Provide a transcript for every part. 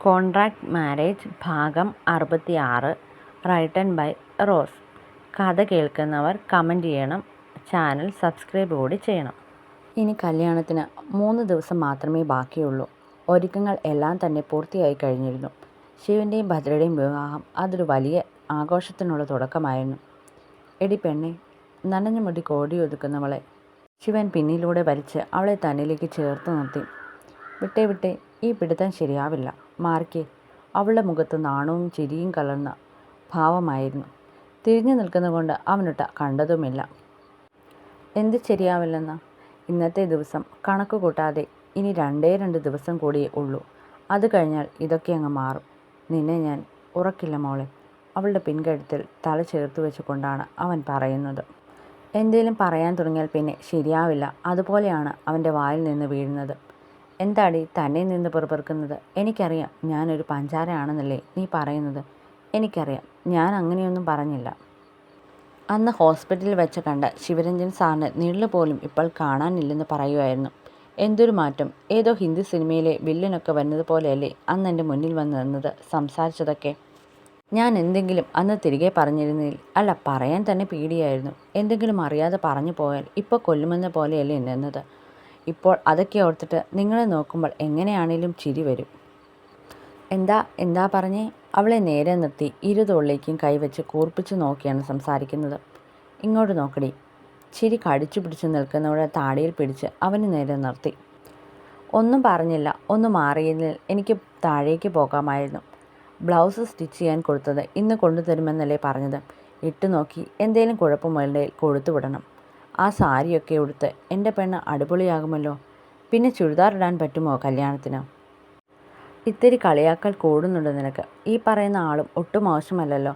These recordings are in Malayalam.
കോൺട്രാക്ട് മാരേജ് ഭാഗം 66 റൈറ്റൻ ബൈ റോസ്. കഥ കേൾക്കുന്നവർ കമൻറ്റ് ചെയ്യണം, ചാനൽ സബ്സ്ക്രൈബ് കൂടി ചെയ്യണം. ഇനി കല്യാണത്തിന് 3 ദിവസം മാത്രമേ ബാക്കിയുള്ളൂ. ഒരുക്കങ്ങൾ എല്ലാം തന്നെ പൂർത്തിയായി കഴിഞ്ഞിരുന്നു. ശിവൻ്റെയും ഭദ്രയുടെയും വിവാഹം അതൊരു വലിയ ആഘോഷത്തിനുള്ള തുടക്കമായിരുന്നു. എടി പെണ്ണെ, നനഞ്ഞ മുടി കോടിയൊതുക്കുന്നവളെ ശിവൻ പിന്നിലൂടെ വലിച്ച് അവളെ തന്നിലേക്ക് ചേർത്ത് നിർത്തി. വിട്ടേ, ഈ പിടുത്തം ശരിയാവില്ല, മാറിക്കേ. അവളുടെ മുഖത്ത് നാണവും ചിരിയും കലർന്ന ഭാവമായിരുന്നു. തിരിഞ്ഞു നിൽക്കുന്നതുകൊണ്ട് അവനൊട്ട കണ്ടതുമില്ല. എന്ത് ശരിയാവില്ലെന്ന്? ഇന്നത്തെ ദിവസം കണക്ക് കൂട്ടാതെ ഇനി 2 ദിവസം കൂടിയേ ഉള്ളൂ. അത് കഴിഞ്ഞാൽ ഇതൊക്കെ അങ്ങ് മാറും. നിന്നെ ഞാൻ ഉറക്കില്ല മോളെ. അവളുടെ പിൻകഴുത്തിൽ തല ചേർത്ത് വെച്ചുകൊണ്ടാണ് അവൻ പറയുന്നത്. എന്തേലും പറയാൻ തുടങ്ങിയാൽ പിന്നെ ശരിയാവില്ല. അതുപോലെയാണ് അവൻ്റെ വായിൽ നിന്ന് വീഴുന്നത്. എന്താടി തന്നെ നിന്ന് പെറുപെറുക്കുന്നത്? എനിക്കറിയാം ഞാനൊരു പഞ്ചാരയാണെന്നല്ലേ നീ പറയുന്നത്. എനിക്കറിയാം, ഞാൻ അങ്ങനെയൊന്നും പറഞ്ഞില്ല. അന്ന് ഹോസ്പിറ്റലിൽ വെച്ച് കണ്ട ശിവരഞ്ജൻ സാറിന് നിഴല് പോലും ഇപ്പോൾ കാണാനില്ലെന്ന് പറയുമായിരുന്നു. എന്തൊരു മാറ്റം! ഏതോ ഹിന്ദി സിനിമയിലെ വില്ലനൊക്കെ വരുന്നത് പോലെയല്ലേ അന്ന് എൻ്റെ മുന്നിൽ വന്ന് നിന്നത്, സംസാരിച്ചതൊക്കെ. ഞാൻ എന്തെങ്കിലും അന്ന് തിരികെ പറഞ്ഞിരുന്നെങ്കിൽ, അല്ല പറയാൻ തന്നെ പേടിയായിരുന്നു. എന്തെങ്കിലും അറിയാതെ പറഞ്ഞു പോയാൽ ഇപ്പോൾ കൊല്ലുമെന്ന പോലെയല്ലേ നിന്നത്. ഇപ്പോൾ അതൊക്കെ ഓർത്തിട്ട് നിങ്ങളെ നോക്കുമ്പോൾ എങ്ങനെയാണേലും ചിരി വരും. എന്താ പറഞ്ഞേ? അവളെ നേരെ നിർത്തി ഇരുതോളിലേക്കും കൈവച്ച് കൂർപ്പിച്ച് നോക്കിയാണ് സംസാരിക്കുന്നത്. ഇങ്ങോട്ട് നോക്കടി. ചിരി കടിച്ചു പിടിച്ച് നിൽക്കുന്നവളെ താടിയിൽ പിടിച്ച് അവന് നേരെ നിർത്തി. ഒന്നും പറഞ്ഞില്ല. ഒന്ന് മാറിയതിൽ എനിക്ക് താഴേക്ക് പോകാമായിരുന്നു. ബ്ലൗസ് സ്റ്റിച്ച് ചെയ്യാൻ കൊടുത്തത് ഇന്ന് കൊണ്ടുതരുമെന്നല്ലേ പറഞ്ഞത്. ഇട്ടു നോക്കി എന്തേലും കുഴപ്പമുണ്ടെങ്കിൽ കൊടുത്തു വിടണം. ആ സാരിയൊക്കെ ഉടുത്ത് എൻ്റെ പെണ്ണ് അടിപൊളിയാകുമല്ലോ. പിന്നെ ചുരിദാർ ഇടാൻ പറ്റുമോ കല്യാണത്തിന്? ഇത്തിരി കളിയാക്കൽ കൂടുന്നുണ്ട് നിനക്ക്. ഈ പറയുന്ന ആളും ഒട്ടും മോശമല്ലല്ലോ.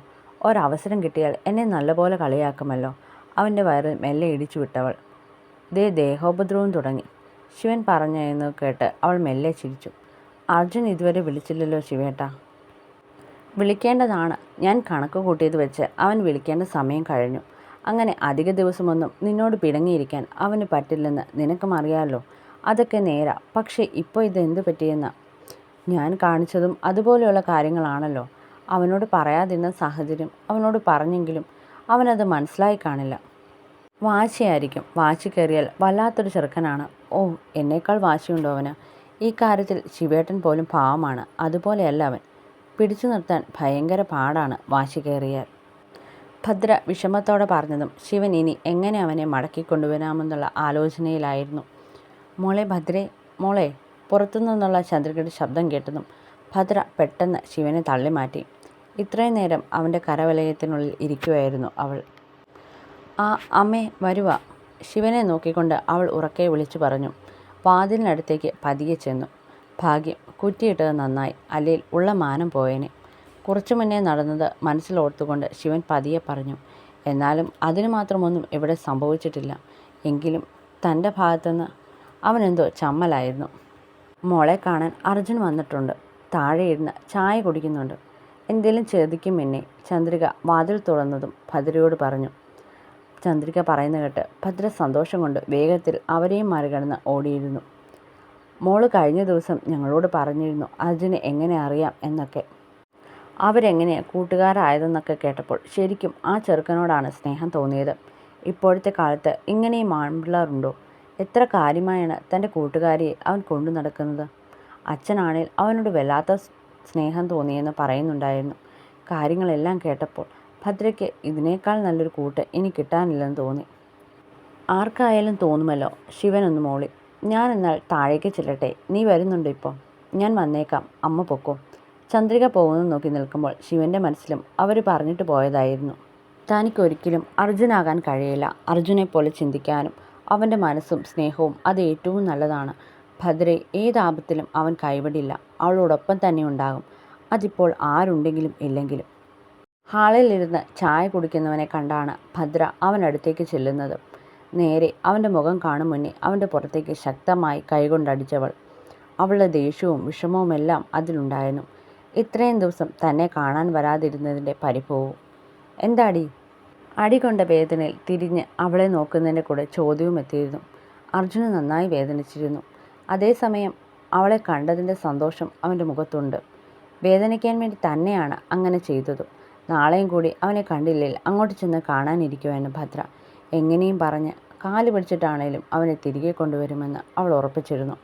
ഒരവസരം കിട്ടിയാൽ എന്നെ നല്ലപോലെ കളിയാക്കുമല്ലോ. അവൻ്റെ വയറിൽ മെല്ലെ ഇടിച്ചു വിട്ടവൾ ദേഹോപദ്രവം തുടങ്ങി. ശിവൻ പറഞ്ഞെന്ന് കേട്ട് അവൾ മെല്ലെ ചിരിച്ചു. അർജുൻ ഇതുവരെ വിളിച്ചില്ലല്ലോ ശിവേട്ടാ. വിളിക്കേണ്ടതാണ്. ഞാൻ കണക്ക് കൂട്ടിയത് വെച്ച് അവൻ വിളിക്കേണ്ട സമയം കഴിഞ്ഞു. അങ്ങനെ അധിക ദിവസമൊന്നും നിന്നോട് പിണങ്ങിയിരിക്കാൻ അവന് പറ്റില്ലെന്ന് നിനക്കും അറിയാമല്ലോ. അതൊക്കെ നേരാ. പക്ഷേ ഇപ്പോൾ ഇതെന്ത് പറ്റിയെന്ന്? ഞാൻ കാണിച്ചതും അതുപോലെയുള്ള കാര്യങ്ങളാണല്ലോ. അവനോട് പറയാതിരുന്ന സാഹചര്യം അവനോട് പറഞ്ഞെങ്കിലും അവനത് മനസ്സിലായി കാണില്ല. വാശിയായിരിക്കും. വാശി കയറിയാൽ വല്ലാത്തൊരു ചെറുക്കനാണ്. ഓ, എന്നേക്കാൾ വാശിയുണ്ടോ അവന്? ഈ കാര്യത്തിൽ ശിവേട്ടൻ പോലും പാവമാണ്. അതുപോലെയല്ല അവൻ. പിടിച്ചു നിർത്താൻ ഭയങ്കര പാടാണ് വാശി കയറിയാൽ. ഭദ്ര വിഷമത്തോടെ പറഞ്ഞതും ശിവൻ ഇനി എങ്ങനെ അവനെ മടക്കിക്കൊണ്ടുവരാമെന്നുള്ള ആലോചനയിലായിരുന്നു. മോളെ ഭദ്രേ, മോളെ. പുറത്തുനിന്നുള്ള ചന്ദ്രികയുടെ ശബ്ദം കേട്ടതും ഭദ്ര പെട്ടെന്ന് ശിവനെ തള്ളിമാറ്റി. ഇത്രയും നേരം അവൻ്റെ കരവലയത്തിനുള്ളിൽ ഇരിക്കുമായിരുന്നു അവൾ. അമ്മേ, വരുക. ശിവനെ നോക്കിക്കൊണ്ട് അവൾ ഉറക്കെ വിളിച്ചു പറഞ്ഞു. വാതിലിനടുത്തേക്ക് പതിയെ ചെന്നു. ഭാഗ്യം, കുറ്റിയിട്ടത് നന്നായി, അല്ലെങ്കിൽ ഉള്ള മാനം പോയേനെ. കുറച്ചു മുന്നേ നടന്നത് മനസ്സിലോർത്തുകൊണ്ട് ശിവൻ പതിയെ പറഞ്ഞു. എന്നാലും അതിന് മാത്രമൊന്നും ഇവിടെ സംഭവിച്ചിട്ടില്ല. എങ്കിലും തൻ്റെ ഭാഗത്തുനിന്ന് അവനെന്തോ ചമ്മലായിരുന്നു. മോളെ കാണാൻ അർജുൻ വന്നിട്ടുണ്ട്. താഴെ ഇരുന്ന് ചായ കുടിക്കുന്നുണ്ട്. എന്തേലും ചോദിക്കും എന്നെ. ചന്ദ്രിക വാതിൽ തുറന്നതും ഭദ്രയോട് പറഞ്ഞു. ചന്ദ്രിക പറയുന്ന കേട്ട് ഭദ്ര സന്തോഷം കൊണ്ട് വേഗത്തിൽ അവരെയും മറികടന്ന് ഓടിയിരുന്നു. മോള് കഴിഞ്ഞ ദിവസം ഞങ്ങളോട് പറഞ്ഞിരുന്നു അർജുനെ എങ്ങനെ അറിയാം എന്നൊക്കെ. അവരെങ്ങനെയാണ് കൂട്ടുകാരായതെന്നൊക്കെ കേട്ടപ്പോൾ ശരിക്കും ആ ചെറുക്കനോടാണ് സ്നേഹം തോന്നിയത്. ഇപ്പോഴത്തെ കാലത്ത് ഇങ്ങനെയും ആൺപിള്ളേരുണ്ടോ? എത്ര കാര്യമായാണ് തൻ്റെ കൂട്ടുകാരിയെ അവൻ കൊണ്ടു നടക്കുന്നത്. അച്ഛനാണെങ്കിൽ അവനോട് വല്ലാത്ത സ്നേഹം തോന്നിയെന്ന് പറയുന്നുണ്ടായിരുന്നു. കാര്യങ്ങളെല്ലാം കേട്ടപ്പോൾ ഭദ്രയ്ക്ക് ഇതിനേക്കാൾ നല്ലൊരു കൂട്ട് ഇനി കിട്ടാനില്ലെന്ന് തോന്നി. ആർക്കായാലും തോന്നുമല്ലോ. ശിവനൊന്ന് മോളി. ഞാൻ എന്നാൽ താഴേക്ക് ചെല്ലട്ടെ. നീ വരുന്നുണ്ടോ ഇപ്പോൾ? ഞാൻ വന്നേക്കാം, അമ്മ പൊക്കോ. ചന്ദ്രിക പോകുന്നത് നോക്കി നിൽക്കുമ്പോൾ ശിവൻ്റെ മനസ്സിലും അവർ പറഞ്ഞിട്ട് പോയതായിരുന്നു. തനിക്കൊരിക്കലും അർജുനാകാൻ കഴിയില്ല. അർജുനെപ്പോലെ ചിന്തിക്കാനും അവൻ്റെ മനസ്സും സ്നേഹവും അത് ഏറ്റവും നല്ലതാണ്. ഭദ്രയെ ഏതാപത്തിലും അവൻ കൈവിടില്ല. അവളോടൊപ്പം തന്നെ ഉണ്ടാകും. അതിപ്പോൾ ആരുണ്ടെങ്കിലും ഇല്ലെങ്കിലും. ഹാളിലിരുന്ന് ചായ കുടിക്കുന്നവനെ കണ്ടാണ് ഭദ്ര അവനടുത്തേക്ക് ചെല്ലുന്നത്. നേരെ അവൻ്റെ മുഖം കാണും മുന്നേ അവൻ്റെ പുറത്തേക്ക് ശക്തമായി കൈകൊണ്ടടിച്ചവൾ. അവളുടെ ദേഷ്യവും വിഷമവുമെല്ലാം അതിലുണ്ടായിരുന്നു. ഇത്രയും ദിവസം തന്നെ കാണാൻ വരാതിരുന്നതിൻ്റെ പരിഭവവും. എന്താടി? അടികൊണ്ട വേദനയിൽ തിരിഞ്ഞ് അവളെ നോക്കുന്നതിൻ്റെ കൂടെ ചോദ്യവും എത്തിയിരുന്നു. അർജുന് നന്നായി വേദനിച്ചിരുന്നു. അതേസമയം അവളെ കണ്ടതിൻ്റെ സന്തോഷം അവൻ്റെ മുഖത്തുണ്ട്. വേദനിക്കാൻ വേണ്ടി തന്നെയാണ് അങ്ങനെ ചെയ്തതും. നാളെയും കൂടി അവനെ കണ്ടില്ലെങ്കിൽ അങ്ങോട്ട് ചെന്ന് കാണാനിരിക്കുവായിരുന്നു ഭദ്ര. എങ്ങനെയും പറഞ്ഞ് കാല് പിടിച്ചിട്ടാണേലും അവനെ തിരികെ കൊണ്ടുവരുമെന്ന് അവൾ ഉറപ്പിച്ചിരുന്നു.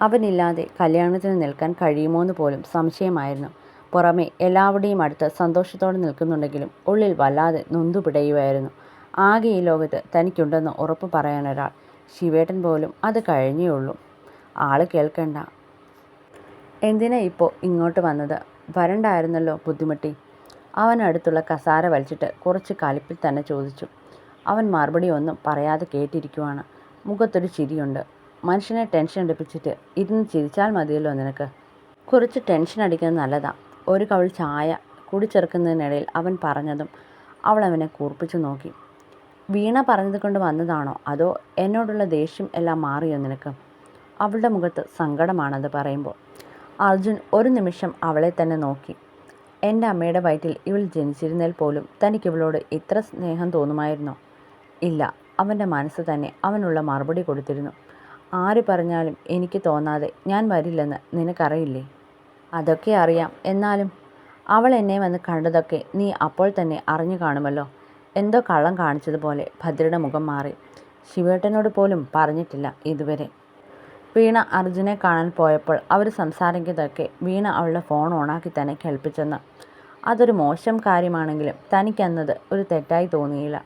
അവനില്ലാതെ കല്യാണത്തിന് നിൽക്കാൻ കഴിയുമോയെന്ന് പോലും സംശയമായിരുന്നു. പുറമെ എല്ലാവരുടെയും അടുത്ത് സന്തോഷത്തോടെ നിൽക്കുന്നുണ്ടെങ്കിലും ഉള്ളിൽ വല്ലാതെ നൊന്തു പിടയുമായിരുന്നു. ആകെ ഈ ലോകത്ത് തനിക്കുണ്ടെന്ന് ഉറപ്പ് പറയാനൊരാൾ. ശിവേട്ടൻ പോലും അത് കഴിഞ്ഞേ ഉള്ളൂ. ആള് കേൾക്കണ്ട. എന്തിനാ ഇപ്പോൾ ഇങ്ങോട്ട് വന്നത്? വരണ്ടായിരുന്നല്ലോ ബുദ്ധിമുട്ടി. അവനടുത്തുള്ള കസാര വലിച്ചിട്ട് കുറച്ച് കലിപ്പിൽ തന്നെ ചോദിച്ചു. അവൻ മറുപടി ഒന്നും പറയാതെ കേട്ടിരിക്കുവാണ്. മുഖത്തൊരു ചിരിയുണ്ട്. മനുഷ്യനെ ടെൻഷൻ അടിപ്പിച്ചിട്ട് ഇരുന്ന് ചിരിച്ചാൽ മതിയല്ലോ നിനക്ക്. കുറച്ച് ടെൻഷൻ അടിക്കുന്നത് നല്ലതാ. ഒരു കവിൾ ചായ കുടിച്ചെറുക്കുന്നതിനിടയിൽ അവൻ പറഞ്ഞതും അവൾ അവനെ കൂർപ്പിച്ചു നോക്കി. വീണ പറഞ്ഞത് കൊണ്ട് വന്നതാണോ അതോ എന്നോടുള്ള ദേഷ്യം എല്ലാം മാറിയോ നിനക്ക്? അവളുടെ മുഖത്ത് സങ്കടമാണത് പറയുമ്പോൾ. അർജുൻ ഒരു നിമിഷം അവളെ തന്നെ നോക്കി. എൻ്റെ അമ്മയുടെ വയറ്റിൽ ഇവൾ ജനിച്ചിരുന്നതിൽ പോലും തനിക്ക് ഇവളോട് ഇത്ര സ്നേഹം തോന്നുമായിരുന്നോ? ഇല്ല. അവൻ്റെ മനസ്സ് തന്നെ അവനുള്ള മറുപടി കൊടുത്തിരുന്നു. ആര് പറഞ്ഞാലും എനിക്ക് തോന്നാതെ ഞാൻ വരില്ലെന്ന് നിനക്കറിയില്ലേ? അതൊക്കെ അറിയാം. എന്നാലും അവൾ എന്നെ വന്ന് കണ്ടതൊക്കെ നീ അപ്പോൾ തന്നെ അറിഞ്ഞു കാണുമല്ലോ. എന്തോ കള്ളം കാണിച്ചതുപോലെ ഭദ്രയുടെ മുഖം മാറി. ശിവേട്ടനോട് പോലും പറഞ്ഞിട്ടില്ല ഇതുവരെ. വീണ അർജുനെ കാണാൻ പോയപ്പോൾ അവർ സംസാരിക്കുന്നതൊക്കെ വീണ അവളുടെ ഫോൺ ഓണാക്കി തന്നെ കേൾപ്പിച്ചെന്ന്. അതൊരു മോശം കാര്യമാണെങ്കിലും തനിക്കന്നത് ഒരു തെറ്റായി തോന്നിയില്ല.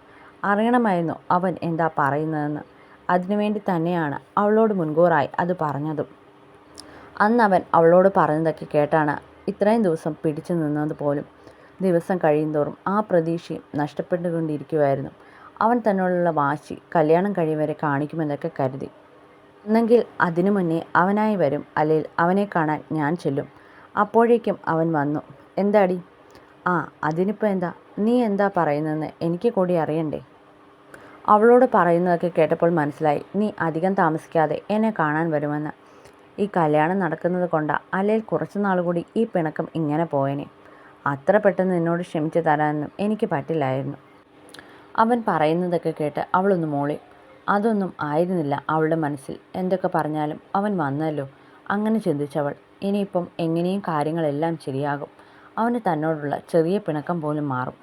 അറിയണമായിരുന്നു അവൻ എന്താ പറയുന്നതെന്ന്. അതിനുവേണ്ടി തന്നെയാണ് അവളോട് മുൻകൂറായി അത് പറഞ്ഞതും. അന്നവൻ അവളോട് പറഞ്ഞതൊക്കെ കേട്ടാണ് ഇത്രയും ദിവസം പിടിച്ചു നിന്നത് പോലും. ദിവസം കഴിയുന്തോറും ആ പ്രതീക്ഷയും നഷ്ടപ്പെട്ടുകൊണ്ടിരിക്കുമായിരുന്നു. അവൻ തന്നോടുള്ള വാശി കല്യാണം കഴിയും വരെ കാണിക്കുമെന്നൊക്കെ കരുതി. എന്നെങ്കിൽ അതിനു മുന്നേ അവനായി വരും, അല്ലെങ്കിൽ അവനെ കാണാൻ ഞാൻ ചെല്ലും. അപ്പോഴേക്കും അവൻ വന്നു. എന്താടി? ആ, അതിനിപ്പോൾ എന്താ? നീ എന്താ പറയുന്നതെന്ന് എനിക്ക് കൂടി അറിയണ്ടേ? അവളോട് പറയുന്നതൊക്കെ കേട്ടപ്പോൾ മനസ്സിലായി നീ അധികം താമസിക്കാതെ എന്നെ കാണാൻ വരുമെന്ന്. ഈ കല്യാണം നടക്കുന്നത് കൊണ്ടാ, അല്ലെങ്കിൽ കുറച്ച് നാൾ കൂടി ഈ പിണക്കം ഇങ്ങനെ പോയേനെ. അത്ര പെട്ടെന്ന് നിന്നോട് ക്ഷമിച്ചു തരാനൊന്നും എനിക്ക് പറ്റില്ലായിരുന്നു. അവൻ പറയുന്നതൊക്കെ കേട്ട് അവളൊന്ന് മൂളി. അതൊന്നും ആയിരുന്നില്ല അവളുടെ മനസ്സിൽ. എന്തൊക്കെ പറഞ്ഞാലും അവൻ വന്നല്ലോ, അങ്ങനെ ചിന്തിച്ചവൾ. ഇനിയിപ്പം എങ്ങനെയും കാര്യങ്ങളെല്ലാം ശരിയാകും. അവന് തന്നോടുള്ള ചെറിയ പിണക്കം പോലും മാറും.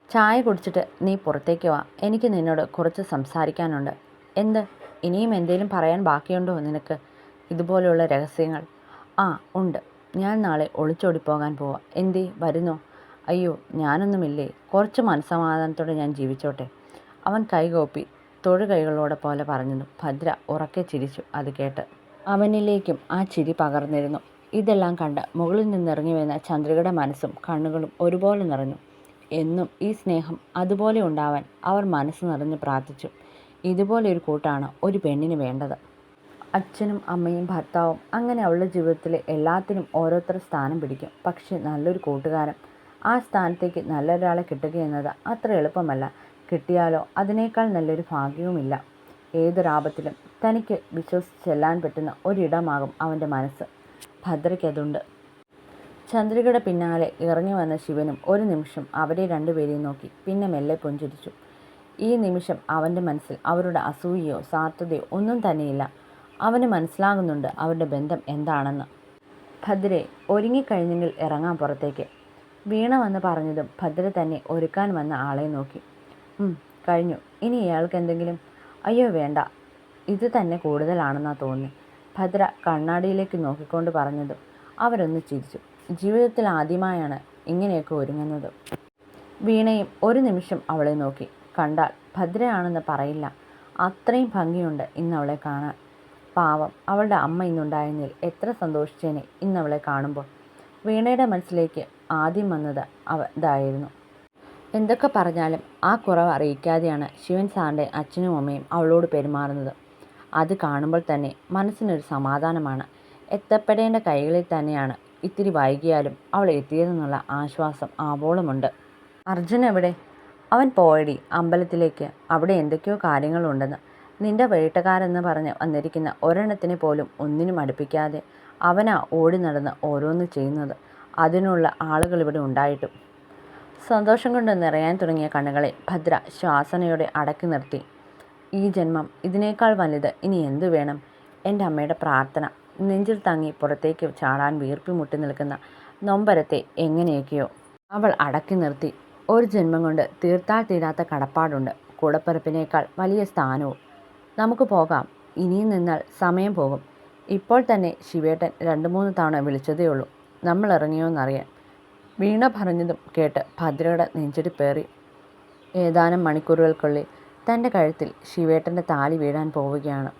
ചായ കുടിച്ചിട്ട് നീ പുറത്തേക്ക് വാ, എനിക്ക് നിന്നോട് കുറച്ച് സംസാരിക്കാനുണ്ട്. എന്ത്? ഇനിയും എന്തേലും പറയാൻ ബാക്കിയുണ്ടോ നിനക്ക്? ഇതുപോലെയുള്ള രഹസ്യങ്ങൾ? ആ ഉണ്ട്. ഞാൻ നാളെ ഒളിച്ചോടിപ്പോകാൻ പോവാ. എന്തേ, വരുന്നോ? അയ്യോ, ഞാനൊന്നുമില്ലേ. കുറച്ച് മനസ്സമാധാനത്തോടെ ഞാൻ ജീവിച്ചോട്ടെ. അവൻ കൈകോപ്പി തൊഴുകൈകളോടെ പോലെ പറഞ്ഞതും ഭദ്ര ഉറക്കെ ചിരിച്ചു. അത് കേട്ട് അവനിലേക്കും ആ ചിരി പകർന്നിരുന്നു. ഇതെല്ലാം കണ്ട് മുകളിൽ നിന്നിറങ്ങി വരുന്ന ചന്ദ്രികയുടെ മനസ്സും കണ്ണുകളും ഒരുപോലെ നിറഞ്ഞു. എന്നും ഈ സ്നേഹം അതുപോലെ ഉണ്ടാവാൻ അവർ മനസ്സ് നിറഞ്ഞ് പ്രാർത്ഥിച്ചു. ഇതുപോലെ ഒരു കൂട്ടാണ് ഒരു പെണ്ണിന് വേണ്ടത്. അച്ഛനും അമ്മയും ഭർത്താവും അങ്ങനെ അവളുടെ ജീവിതത്തിലെ എല്ലാത്തിനും ഓരോരുത്തർ സ്ഥാനം പിടിക്കും. പക്ഷെ നല്ലൊരു കൂട്ടുകാരൻ, ആ സ്ഥാനത്തേക്ക് നല്ലൊരാളെ കിട്ടുക എന്നത് അത്ര എളുപ്പമല്ല. കിട്ടിയാലോ അതിനേക്കാൾ നല്ലൊരു ഭാഗ്യവുമില്ല. ഏതൊരാപത്തിലും തനിക്ക് വിശ്വസിച്ച് ചെല്ലാൻ പറ്റുന്ന ഒരിടമാകും അവൻ്റെ മനസ്സ്. ഭദ്രയ്ക്കതുണ്ട്. ചന്ദ്രികയുടെ പിന്നാലെ ഇറങ്ങി വന്ന ശിവനും ഒരു നിമിഷം അവരെ രണ്ടുപേരെയും നോക്കി. പിന്നെ മെല്ലെ പുഞ്ചിരിച്ചു. ഈ നിമിഷം അവൻ്റെ മനസ്സിൽ അവരുടെ അസൂയയോ സ്വാർത്ഥതയോ ഒന്നും തന്നെയില്ല. അവന് മനസ്സിലാകുന്നുണ്ട് അവരുടെ ബന്ധം എന്താണെന്ന്. ഭദ്രേ, ഒരുങ്ങിക്കഴിഞ്ഞെങ്കിൽ ഇറങ്ങാൻ പുറത്തേക്ക്. വീണ വന്ന് പറഞ്ഞതും ഭദ്ര തന്നെ ഒരുക്കാൻ വന്ന ആളെ നോക്കി. കഴിഞ്ഞു. ഇനി ഇയാൾക്ക് എന്തെങ്കിലും? അയ്യോ വേണ്ട, ഇത് തന്നെ കൂടുതലാണെന്നാ തോന്നി. ഭദ്ര കണ്ണാടിയിലേക്ക് നോക്കിക്കൊണ്ട് പറഞ്ഞതും അവരൊന്ന് ചിരിച്ചു. ജീവിതത്തിൽ ആദ്യമായാണ് ഇങ്ങനെയൊക്കെ ഒരുങ്ങുന്നത്. വീണയും ഒരു നിമിഷം അവളെ നോക്കി. കണ്ടാൽ ഭദ്രയാണെന്ന് പറയില്ല, അത്രയും ഭംഗിയുണ്ട് ഇന്നവളെ കാണാൻ. പാവം, അവളുടെ അമ്മ ഇന്നുണ്ടായിരുന്നതിൽ എത്ര സന്തോഷിച്ചേനെ ഇന്നവളെ കാണുമ്പോൾ. വീണയുടെ മനസ്സിലേക്ക് ആദ്യം വന്നത് ഇതായിരുന്നു. എന്തൊക്കെ പറഞ്ഞാലും ആ കുറവ് അറിയിക്കാതെയാണ് ശിവൻ സാറിൻ്റെ അച്ഛനും അമ്മയും അവളോട് പെരുമാറുന്നത്. അത് കാണുമ്പോൾ തന്നെ മനസ്സിനൊരു സമാധാനമാണ്. എത്തപ്പെടേണ്ട കൈകളിൽ തന്നെയാണ് ഇത്തിരി വൈകിയാലും അവൾ എത്തിയതെന്നുള്ള ആശ്വാസം ആവോളമുണ്ട്. അർജുൻ എവിടെ? അവൻ പോയടി, അമ്പലത്തിലേക്ക്. അവിടെ എന്തൊക്കെയോ കാര്യങ്ങളുണ്ടെന്ന്. നിന്റെ വേട്ടക്കാരെന്ന് പറഞ്ഞ് വന്നിരിക്കുന്ന ഒരെണ്ണത്തിനെ പോലും ഒന്നിനും അടുപ്പിക്കാതെ അവനാ ഓടി നടന്ന് ഓരോന്ന് ചെയ്യുന്നത്. അതിനുള്ള ആളുകൾ ഇവിടെ ഉണ്ടായിട്ടും. സന്തോഷം കൊണ്ട് നിറയാൻ തുടങ്ങിയ കണ്ണുകളെ ഭദ്ര ശ്വാസനയോടെ അടക്കി നിർത്തി. ഈ ജന്മം ഇതിനേക്കാൾ വലുത് ഇനി എന്തു വേണം? എൻ്റെ അമ്മയുടെ പ്രാർത്ഥന. നെഞ്ചിൽ തങ്ങി പുറത്തേക്ക് ചാടാൻ വീർപ്പി മുട്ടി നിൽക്കുന്ന നൊമ്പരത്തെ എങ്ങനെയൊക്കെയോ അവൾ അടക്കി നിർത്തി. ഒരു ജന്മം കൊണ്ട് തീർത്താൽ തീരാത്ത കടപ്പാടുണ്ട്, കൂടപ്പിറപ്പിനേക്കാൾ വലിയ സ്ഥാനവും. നമുക്ക് പോകാം, ഇനിയും നിന്നാൽ സമയം പോകും. ഇപ്പോൾ തന്നെ ശിവേട്ടൻ 2-3 തവണ വിളിച്ചതേയുള്ളൂ നമ്മൾ ഇറങ്ങിയോന്നറിയാൻ. വീണ പറഞ്ഞതും കേട്ട് ഭദ്രയുടെ നെഞ്ചിടിപ്പേറി. ഏതാനും മണിക്കൂറുകൾക്കുള്ളിൽ തൻ്റെ കഴുത്തിൽ ശിവേട്ടൻ്റെ താലി വീഴാൻ പോവുകയാണ്.